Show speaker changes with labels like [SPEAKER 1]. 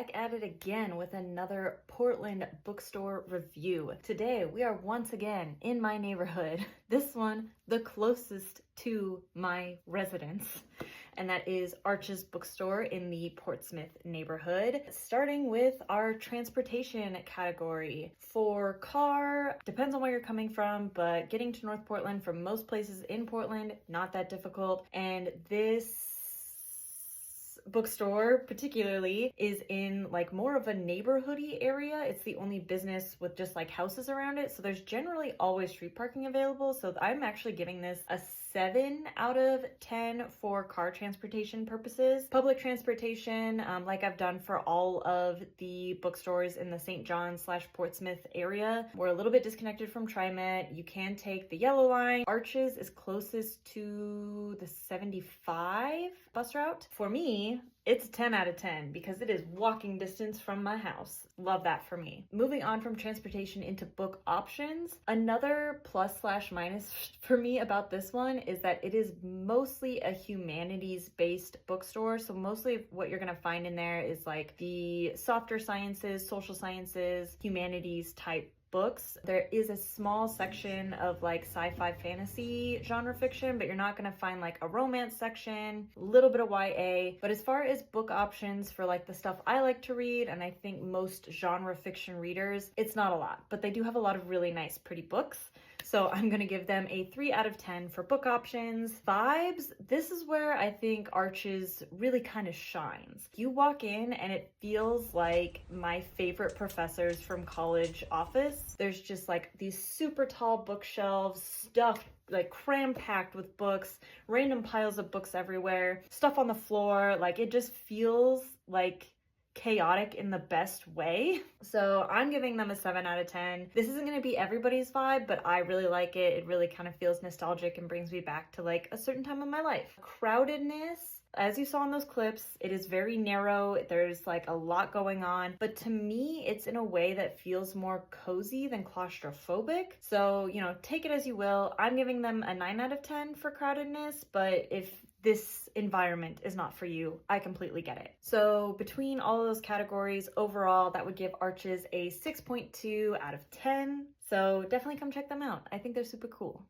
[SPEAKER 1] back at it again with another Portland bookstore review. Today we are once again in my neighborhood, this one the closest to my residence, and that is Arches Bookstore in the Portsmouth neighborhood. Starting with our transportation category. For car, depends on where you're coming from, but getting to North Portland from most places in Portland, not that difficult. And this bookstore particularly is in like more of a neighborhoody area. It's the only business with just like houses around it, so there's generally always street parking available. So I'm actually giving this a 7 out of 10 for car transportation purposes. Public transportation, like I've done for all of the bookstores in the St. John / Portsmouth area, we're a little bit disconnected from TriMet. You can take the yellow line. Arches is closest to the 75 bus route. For me, it's a 10 out of 10 because it is walking distance from my house. Love that for me. Moving on from transportation into book options, another plus/minus for me about this one is that it is mostly a humanities-based bookstore. So mostly what you're gonna find in there is like the softer sciences, social sciences, humanities type books. There is a small section of like sci-fi fantasy genre fiction, but you're not going to find like a romance section, a little bit of YA. But as far as book options for like the stuff I like to read, and I think most genre fiction readers, it's not a lot, but they do have a lot of really nice, pretty books. So I'm going to give them a 3 out of 10 for book options. Vibes, this is where I think Arches really kind of shines. You walk in and it feels like my favorite professors from college office. There's just like these super tall bookshelves stuffed, like cram-packed with books, random piles of books everywhere, stuff on the floor. Like it just feels like chaotic in the best way. So I'm giving them a 7 out of 10. This isn't going to be everybody's vibe, but I really like it. It really kind of feels nostalgic and brings me back to like a certain time in my life. Crowdedness, as you saw in those clips, it is very narrow. There's like a lot going on, but to me, it's in a way that feels more cozy than claustrophobic. So, you know, take it as you will. I'm giving them a 9 out of 10 for crowdedness, but if this environment is not for you, I completely get it. So between all of those categories, overall, that would give Arches a 6.2 out of 10. So definitely come check them out. I think they're super cool.